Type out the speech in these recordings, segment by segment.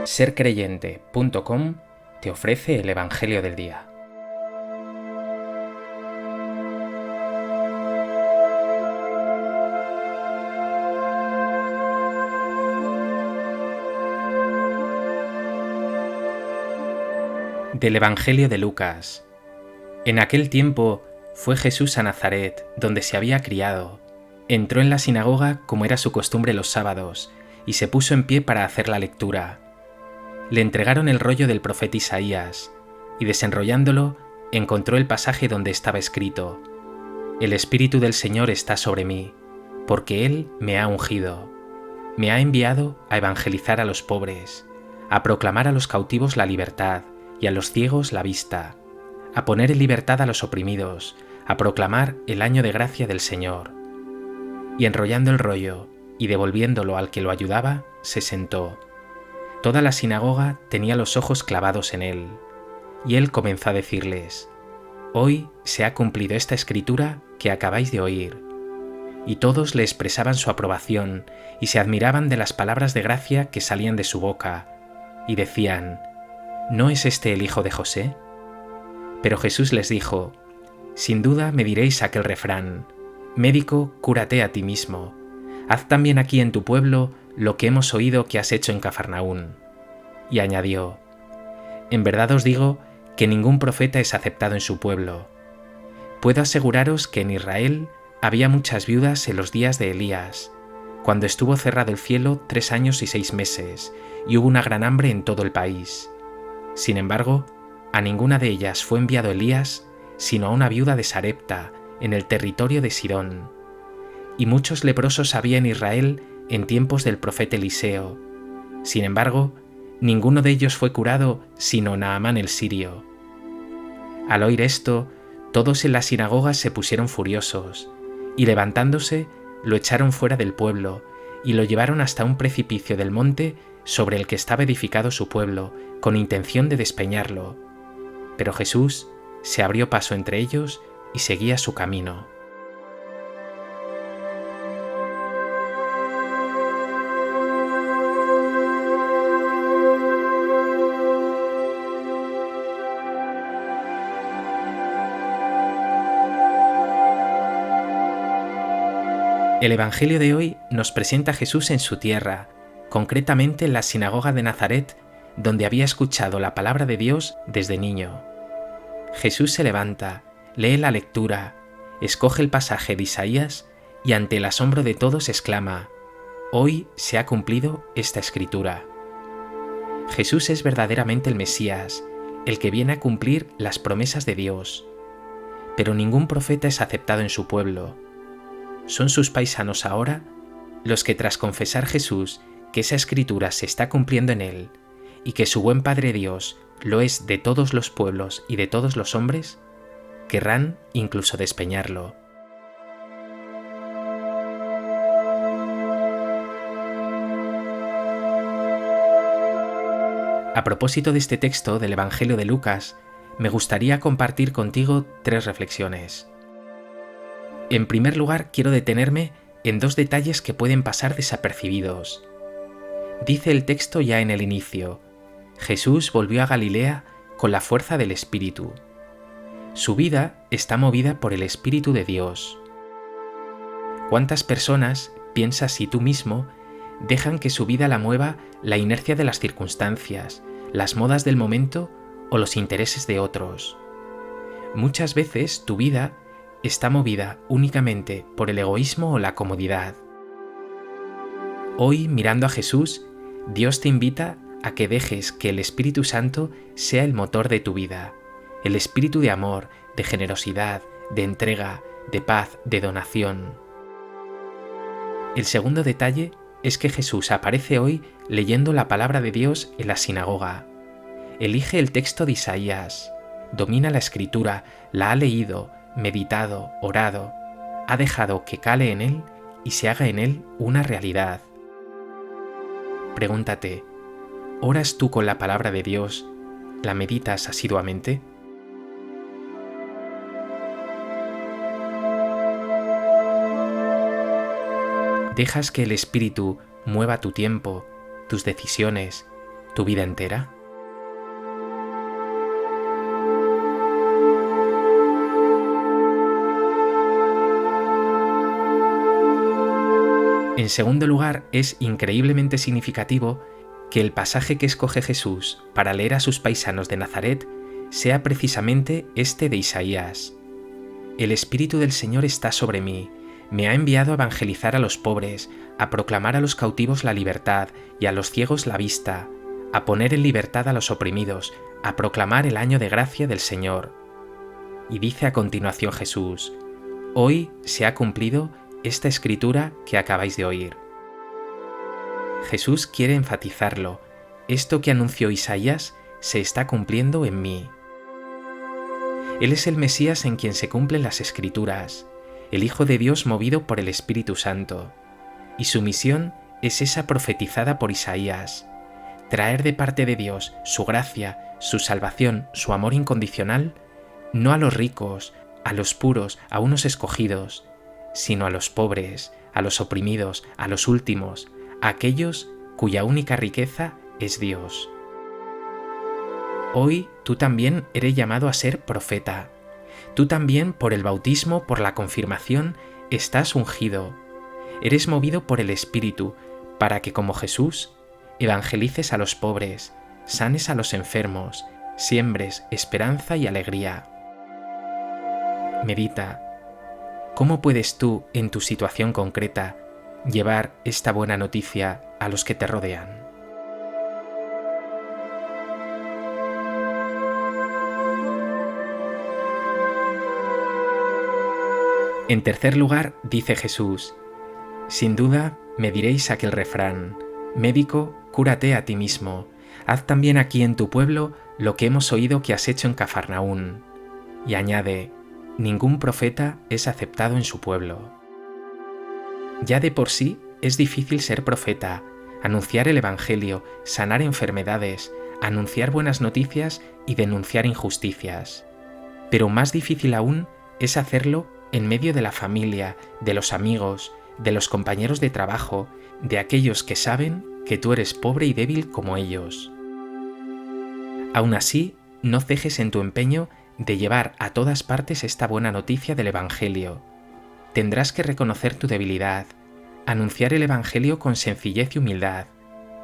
Sercreyente.com te ofrece el Evangelio del Día. Del Evangelio de Lucas. En aquel tiempo fue Jesús a Nazaret, donde se había criado. Entró en la sinagoga como era su costumbre los sábados, y se puso en pie para hacer la lectura. Le entregaron el rollo del profeta Isaías, y desenrollándolo, encontró el pasaje donde estaba escrito: El Espíritu del Señor está sobre mí, porque Él me ha ungido. Me ha enviado a evangelizar a los pobres, a proclamar a los cautivos la libertad y a los ciegos la vista, a poner en libertad a los oprimidos, a proclamar el año de gracia del Señor. Y enrollando el rollo y devolviéndolo al que lo ayudaba, se sentó. Toda la sinagoga tenía los ojos clavados en él, y él comenzó a decirles: Hoy se ha cumplido esta escritura que acabáis de oír. Y todos le expresaban su aprobación y se admiraban de las palabras de gracia que salían de su boca, y decían: ¿No es este el hijo de José? Pero Jesús les dijo: Sin duda me diréis aquel refrán: Médico, cúrate a ti mismo. Haz también aquí en tu pueblo lo que hemos oído que has hecho en Cafarnaún. Y añadió: En verdad os digo que ningún profeta es aceptado en su pueblo. Puedo aseguraros que en Israel había muchas viudas en los días de Elías, cuando estuvo cerrado el cielo 3 años y 6 meses, y hubo una gran hambre en todo el país. Sin embargo, a ninguna de ellas fue enviado Elías, sino a una viuda de Sarepta, en el territorio de Sidón. Y muchos leprosos había en Israel en tiempos del profeta Eliseo. Sin embargo, ninguno de ellos fue curado, sino Naamán el sirio. Al oír esto, todos en la sinagoga se pusieron furiosos, y levantándose, lo echaron fuera del pueblo, y lo llevaron hasta un precipicio del monte sobre el que estaba edificado su pueblo, con intención de despeñarlo. Pero Jesús se abrió paso entre ellos y seguía su camino. El Evangelio de hoy nos presenta a Jesús en su tierra, concretamente en la sinagoga de Nazaret, donde había escuchado la palabra de Dios desde niño. Jesús se levanta, lee la lectura, escoge el pasaje de Isaías y ante el asombro de todos exclama: Hoy se ha cumplido esta escritura. Jesús es verdaderamente el Mesías, el que viene a cumplir las promesas de Dios. Pero ningún profeta es aceptado en su pueblo. Son sus paisanos ahora los que, tras confesar Jesús que esa escritura se está cumpliendo en él y que su buen Padre Dios lo es de todos los pueblos y de todos los hombres, querrán incluso despeñarlo. A propósito de este texto del Evangelio de Lucas, me gustaría compartir contigo 3 reflexiones. En primer lugar, quiero detenerme en 2 detalles que pueden pasar desapercibidos. Dice el texto ya en el inicio: Jesús volvió a Galilea con la fuerza del Espíritu. Su vida está movida por el Espíritu de Dios. ¿Cuántas personas, piensas si tú mismo, dejan que su vida la mueva la inercia de las circunstancias, las modas del momento o los intereses de otros? Muchas veces tu vida está movida únicamente por el egoísmo o la comodidad. Hoy, mirando a Jesús, Dios te invita a que dejes que el Espíritu Santo sea el motor de tu vida, el espíritu de amor, de generosidad, de entrega, de paz, de donación. El segundo detalle es que Jesús aparece hoy leyendo la palabra de Dios en la sinagoga. Elige el texto de Isaías, domina la escritura, la ha leído, meditado, orado, ha dejado que cale en él y se haga en él una realidad. Pregúntate: ¿oras tú con la palabra de Dios? ¿La meditas asiduamente? ¿Dejas que el Espíritu mueva tu tiempo, tus decisiones, tu vida entera? En segundo lugar, es increíblemente significativo que el pasaje que escoge Jesús para leer a sus paisanos de Nazaret sea precisamente este de Isaías. El Espíritu del Señor está sobre mí, me ha enviado a evangelizar a los pobres, a proclamar a los cautivos la libertad y a los ciegos la vista, a poner en libertad a los oprimidos, a proclamar el año de gracia del Señor. Y dice a continuación Jesús: hoy se ha cumplido esta escritura que acabáis de oír. Jesús quiere enfatizarlo. Esto que anunció Isaías se está cumpliendo en mí. Él es el Mesías en quien se cumplen las Escrituras, el Hijo de Dios movido por el Espíritu Santo. Y su misión es esa profetizada por Isaías: traer de parte de Dios su gracia, su salvación, su amor incondicional, no a los ricos, a los puros, a unos escogidos, sino a los pobres, a los oprimidos, a los últimos, a aquellos cuya única riqueza es Dios. Hoy tú también eres llamado a ser profeta. Tú también, por el bautismo, por la confirmación, estás ungido. Eres movido por el Espíritu para que, como Jesús, evangelices a los pobres, sanes a los enfermos, siembres esperanza y alegría. Medita. ¿Cómo puedes tú, en tu situación concreta, llevar esta buena noticia a los que te rodean? En tercer lugar, dice Jesús: sin duda me diréis aquel refrán: médico, cúrate a ti mismo, haz también aquí en tu pueblo lo que hemos oído que has hecho en Cafarnaún. Y añade: ningún profeta es aceptado en su pueblo. Ya de por sí es difícil ser profeta, anunciar el Evangelio, sanar enfermedades, anunciar buenas noticias y denunciar injusticias. Pero más difícil aún es hacerlo en medio de la familia, de los amigos, de los compañeros de trabajo, de aquellos que saben que tú eres pobre y débil como ellos. Aún así, no cejes en tu empeño de llevar a todas partes esta buena noticia del Evangelio. Tendrás que reconocer tu debilidad, anunciar el Evangelio con sencillez y humildad,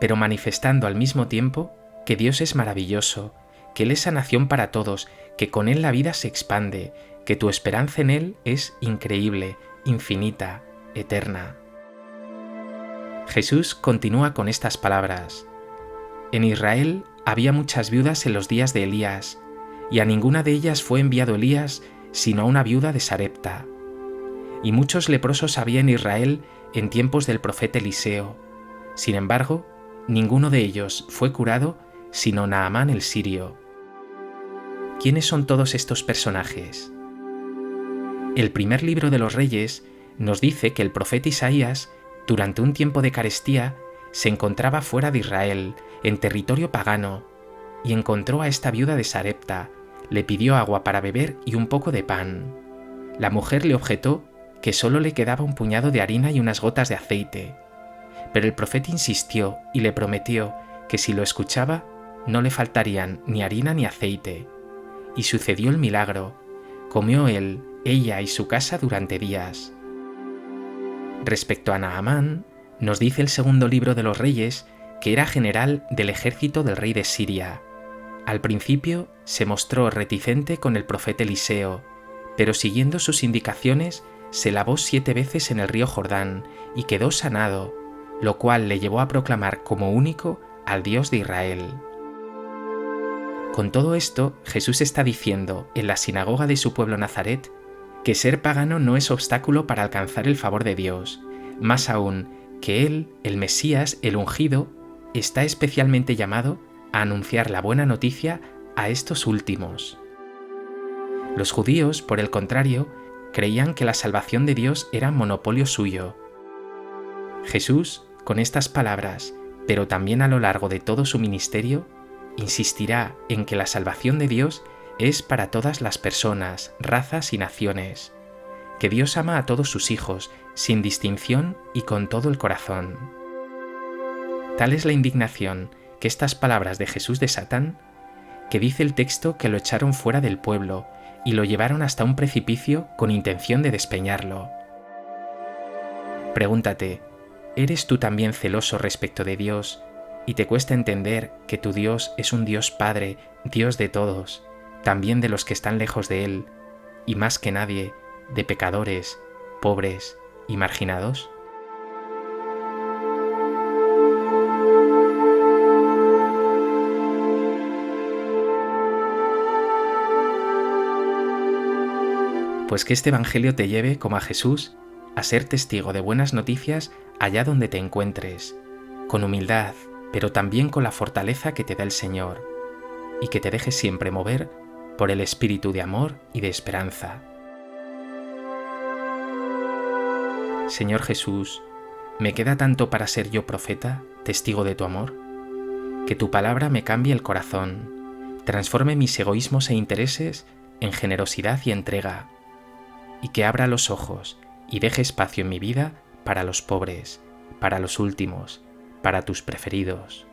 pero manifestando al mismo tiempo que Dios es maravilloso, que Él es sanación para todos, que con Él la vida se expande, que tu esperanza en Él es increíble, infinita, eterna. Jesús continúa con estas palabras: en Israel había muchas viudas en los días de Elías, y a ninguna de ellas fue enviado Elías, sino a una viuda de Sarepta. Y muchos leprosos había en Israel en tiempos del profeta Eliseo. Sin embargo, ninguno de ellos fue curado, sino Naamán el sirio. ¿Quiénes son todos estos personajes? El primer libro de los Reyes nos dice que el profeta Isaías, durante un tiempo de carestía, se encontraba fuera de Israel, en territorio pagano, y encontró a esta viuda de Sarepta. Le pidió agua para beber y un poco de pan. La mujer le objetó que solo le quedaba un puñado de harina y unas gotas de aceite. Pero el profeta insistió y le prometió que si lo escuchaba, no le faltarían ni harina ni aceite. Y sucedió el milagro. Comió él, ella y su casa durante días. Respecto a Naamán, nos dice el segundo libro de los Reyes que era general del ejército del rey de Siria. Al principio se mostró reticente con el profeta Eliseo, pero siguiendo sus indicaciones se lavó 7 veces en el río Jordán y quedó sanado, lo cual le llevó a proclamar como único al Dios de Israel. Con todo esto, Jesús está diciendo en la sinagoga de su pueblo Nazaret que ser pagano no es obstáculo para alcanzar el favor de Dios, más aún que Él, el Mesías, el ungido, está especialmente llamado a anunciar la buena noticia a estos últimos. Los judíos, por el contrario, creían que la salvación de Dios era monopolio suyo. Jesús, con estas palabras, pero también a lo largo de todo su ministerio, insistirá en que la salvación de Dios es para todas las personas, razas y naciones, que Dios ama a todos sus hijos, sin distinción y con todo el corazón. Tal es la indignación que estas palabras de Jesús desatan? Que dice el texto que lo echaron fuera del pueblo y lo llevaron hasta un precipicio con intención de despeñarlo. Pregúntate, ¿eres tú también celoso respecto de Dios y te cuesta entender que tu Dios es un Dios Padre, Dios de todos, también de los que están lejos de Él, y más que nadie, de pecadores, pobres y marginados? Pues que este Evangelio te lleve, como a Jesús, a ser testigo de buenas noticias allá donde te encuentres, con humildad, pero también con la fortaleza que te da el Señor, y que te dejes siempre mover por el espíritu de amor y de esperanza. Señor Jesús, ¿me queda tanto para ser yo profeta, testigo de tu amor? Que tu palabra me cambie el corazón, transforme mis egoísmos e intereses en generosidad y entrega, y que abra los ojos y deje espacio en mi vida para los pobres, para los últimos, para tus preferidos.